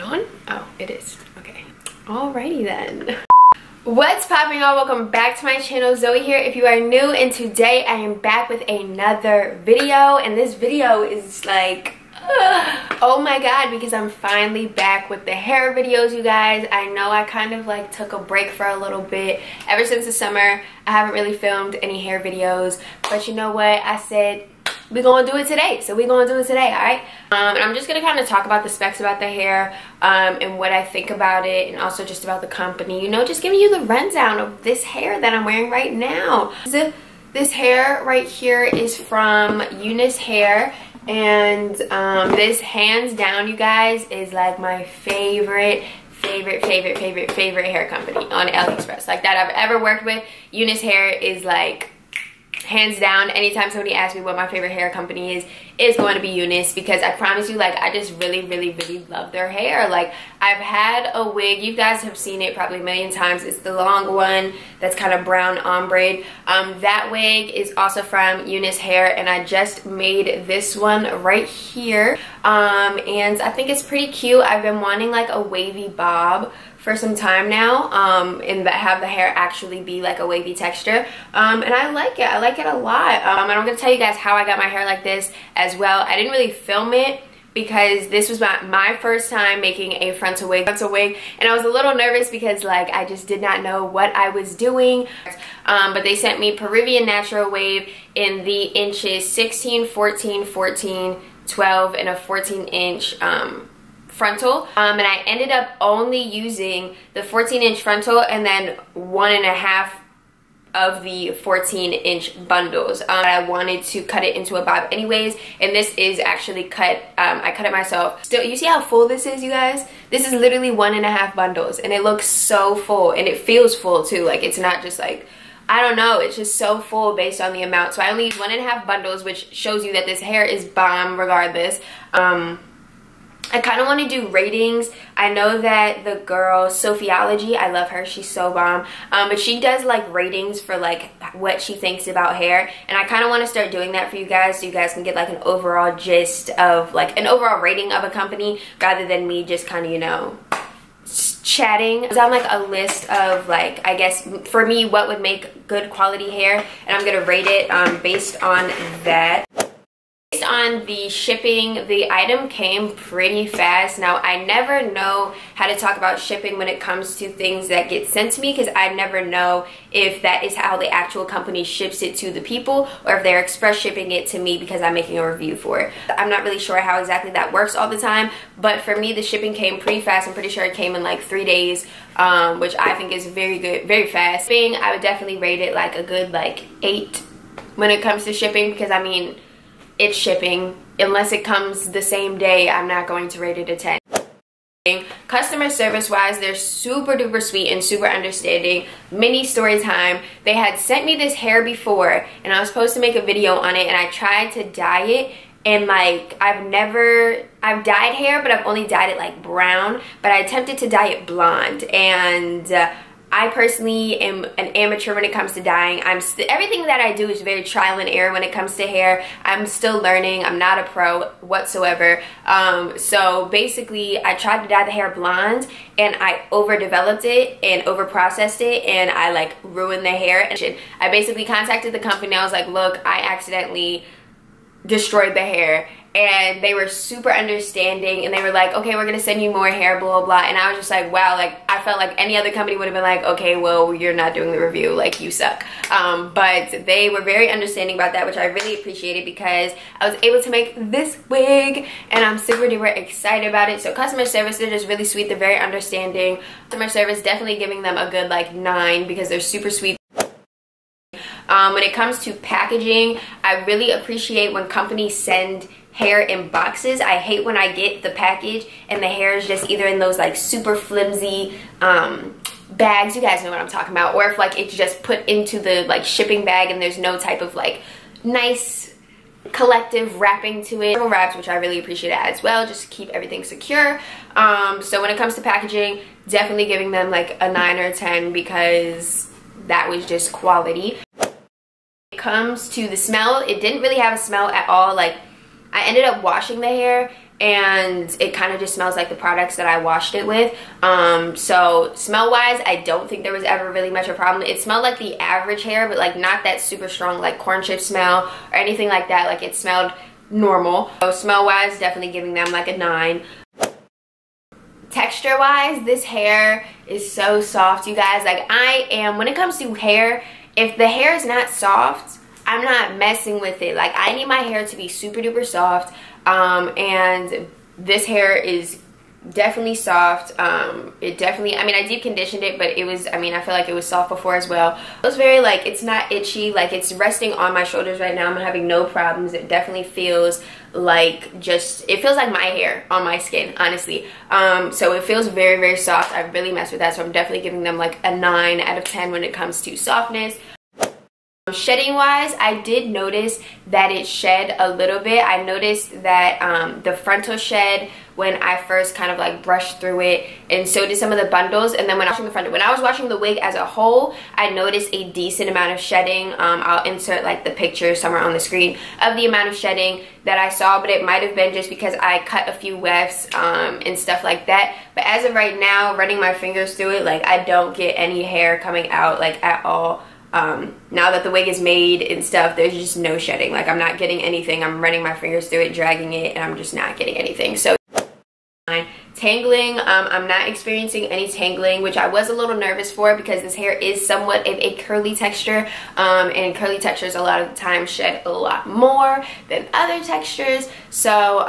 on? Oh, it is. Okay. Alrighty then. What's popping, y'all? Welcome back to my channel. Zoe here if you are new, and today I am back with another video, and this video is like oh my god, because I'm finally back with the hair videos, you guys. I know I kind of like took a break for a little bit. Ever since the summer I haven't really filmed any hair videos, but you know what, I said we're gonna do it today, so we're gonna do it today. All right, and I'm just gonna kind of talk about the specs about the hair and what I think about it, and also just about the company, you know, just giving you the rundown of this hair that I'm wearing right now. This hair right here is from UNice hair, and this hands down, you guys, is like my favorite hair company on AliExpress, like that I've ever worked with. UNice hair is like hands down. Anytime somebody asks me what my favorite hair company is, it's going to be UNice, because I promise you, like, I just really love their hair. Like, I've had a wig, you guys have seen it probably a million times. It's the long one that's kind of brown ombre. That wig is also from UNice hair, and I just made this one right here, and I think it's pretty cute. I've been wanting like a wavy bob for some time now, and have the hair actually be like a wavy texture, and I like it. I like it a lot. And I'm gonna tell you guys how I got my hair like this as well. I didn't really film it because this was my first time making a frontal wig, and I was a little nervous because like I just did not know what I was doing. But they sent me Peruvian natural wave in the inches 16, 14, 14, 12, and a 14-inch frontal, and I ended up only using the 14-inch frontal and then 1.5 of the 14-inch bundles. I wanted to cut it into a bob anyways, and this is actually cut. I cut it myself. Still, you see how full this is, you guys? This is literally 1.5 bundles, and it looks so full, and it feels full too. Like, it's not just like, I don't know, it's just so full based on the amount. So I only used 1.5 bundles, which shows you that this hair is bomb regardless. I kind of want to do ratings. I know that the girl Sophiology, I love her, she's so bomb, but she does like ratings for like what she thinks about hair, and I kind of want to start doing that for you guys, so you guys can get like an overall gist of like an overall rating of a company, rather than me just kind of, you know, chatting down like a list of like, I guess for me, what would make good quality hair, and I'm gonna rate it based on that. Based on the shipping, the item came pretty fast. Now, I never know how to talk about shipping when it comes to things that get sent to me, because I never know if that is how the actual company ships it to the people, or if they're express shipping it to me because I'm making a review for it. I'm not really sure how exactly that works all the time, but for me, the shipping came pretty fast. I'm pretty sure it came in like 3 days, which I think is very good, very fast. I would definitely rate it like a good like 8 when it comes to shipping, because I mean, it's shipping. Unless it comes the same day, I'm not going to rate it a 10. Customer service wise, they're super duper sweet and super understanding. Mini story time. They had sent me this hair before, and I was supposed to make a video on it, and I tried to dye it, and like I've dyed hair, but I've only dyed it like brown, but I attempted to dye it blonde, and I personally am an amateur when it comes to dyeing. Everything that I do is very trial and error when it comes to hair. I'm still learning. I'm not a pro whatsoever. So basically, I tried to dye the hair blonde, and I overdeveloped it and overprocessed it, and I like ruined the hair. And I basically contacted the company. I was like, look, I accidentally destroyed the hair. And they were super understanding, and they were like, okay, we're gonna send you more hair, blah blah blah. And I was just like, wow, like I felt like any other company would have been like, okay, well, you're not doing the review, like you suck. But they were very understanding about that, which I really appreciated, because I was able to make this wig, and I'm super duper excited about it. So customer service, they're just really sweet, they're very understanding. Customer service, definitely giving them a good like 9, because they're super sweet. When it comes to packaging, I really appreciate when companies send hair in boxes. I hate when I get the package and the hair is just either in those like super flimsy bags, you guys know what I'm talking about, or if like it's just put into the like shipping bag and there's no type of like nice collective wrapping to it. Wraps, which I really appreciate as well, just to keep everything secure. So when it comes to packaging, definitely giving them like a 9 or 10, because that was just quality. When it comes to the smell, it didn't really have a smell at all. Like, I ended up washing the hair, and it kind of just smells like the products that I washed it with. So smell wise, I don't think there was ever really much of a problem. It smelled like the average hair, but like not that super strong like corn chip smell or anything like that. Like it smelled normal. So smell wise, definitely giving them like a 9. Texture wise, this hair is so soft, you guys. Like when it comes to hair, if the hair is not soft, I'm not messing with it. Like I need my hair to be super duper soft, and this hair is definitely soft. It definitely, I mean, I deep conditioned it, but it was, I mean, I feel like it was soft before as well. It was very like, it's not itchy, like it's resting on my shoulders right now. I'm having no problems. It definitely feels like just, it feels like my hair on my skin, honestly. So it feels very, very soft. I really messed with that, so I'm definitely giving them like a 9 out of 10 when it comes to softness. Shedding wise, I did notice that it shed a little bit. I noticed that the frontal shed when I first kind of like brushed through it, and so did some of the bundles. And then when I was washing the wig as a whole, I noticed a decent amount of shedding. I'll insert like the picture somewhere on the screen of the amount of shedding that I saw, but it might have been just because I cut a few wefts and stuff like that. But as of right now, running my fingers through it, like I don't get any hair coming out like at all. Now that the wig is made and stuff, there's just no shedding. Like I'm not getting anything. I'm running my fingers through it, dragging it, and I'm just not getting anything. So tangling, I'm not experiencing any tangling, which I was a little nervous for because this hair is somewhat of a curly texture, and curly textures a lot of the time shed a lot more than other textures. So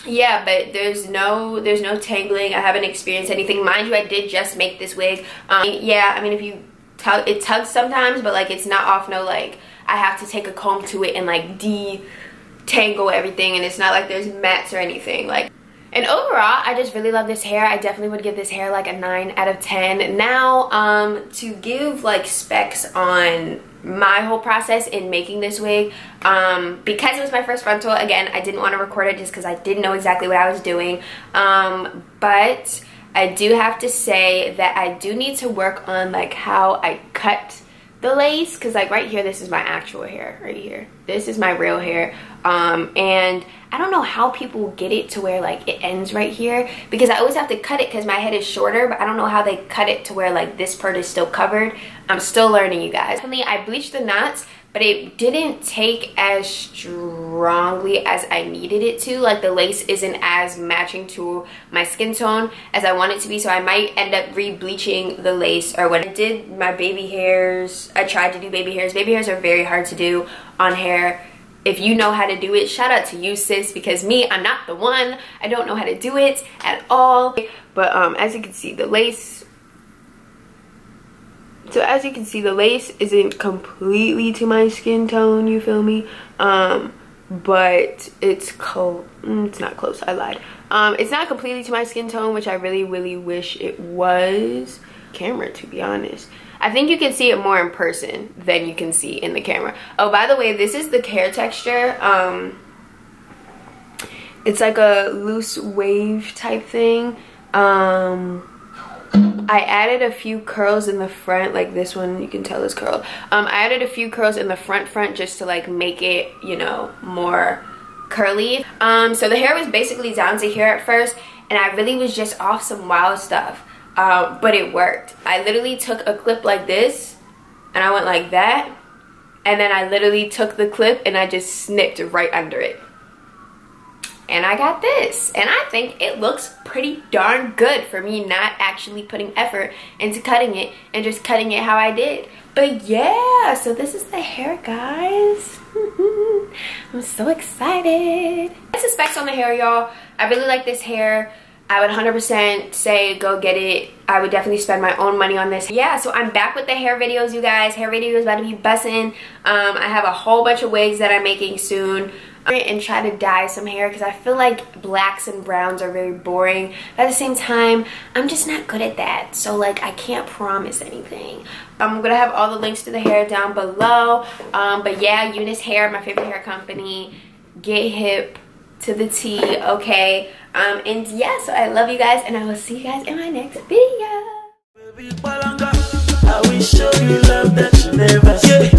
yeah, but there's no tangling. I haven't experienced anything. Mind you, I did just make this wig. Yeah, I mean, if you it tugs sometimes, but like it's not off no like I have to take a comb to it and like detangle everything, and it's not like there's mats or anything. Like, and overall I just really love this hair. I definitely would give this hair like a 9 out of 10. Now to give like specs on my whole process in making this wig, because it was my first frontal, again I didn't want to record it just because I didn't know exactly what I was doing, but I do have to say that I do need to work on like how I cut the lace, because like right here, this is my actual hair right here. This is my real hair, and I don't know how people get it to where like it ends right here, because I always have to cut it because my head is shorter, but I don't know how they cut it to where like this part is still covered. I'm still learning, you guys. Definitely, I bleached the knots, but it didn't take as strongly as I needed it to. Like the lace isn't as matching to my skin tone as I want it to be, so I might end up re-bleaching the lace. Or when I did my baby hairs, I tried to do baby hairs. Baby hairs are very hard to do on hair. If you know how to do it, shout out to you, sis, because me, I'm not the one. I don't know how to do it at all. But as you can see, the lace, so as you can see, the lace isn't completely to my skin tone, you feel me? But it's it's not close, I lied. It's not completely to my skin tone, which I really, really wish it was. Camera, to be honest. I think you can see it more in person than you can see in the camera. Oh, by the way, this is the hair texture. It's like a loose wave type thing. I added a few curls in the front, like this one, you can tell is curled. I added a few curls in the front just to like make it, you know, more curly. So the hair was basically down to here at first, and I really was just off some wild stuff, but it worked. I literally took a clip like this, and I went like that, and then I literally took the clip and I just snipped right under it. And I got this, and I think it looks pretty darn good for me not actually putting effort into cutting it and just cutting it how I did. But yeah, so this is the hair, guys. I'm so excited. That's the specs on the hair, y'all. I really like this hair. I would 100% say go get it. I would definitely spend my own money on this. Yeah, so I'm back with the hair videos, you guys. Hair videos about to be bussin'. I have a whole bunch of wigs that I'm making soon. And try to dye some hair because I feel like blacks and browns are very boring, but at the same time I'm just not good at that, so like I can't promise anything. I'm gonna have all the links to the hair down below, but yeah, UNice Hair, my favorite hair company. Get hip to the T, okay? And yeah, so I love you guys, and I will see you guys in my next video. I will show you love that you never see.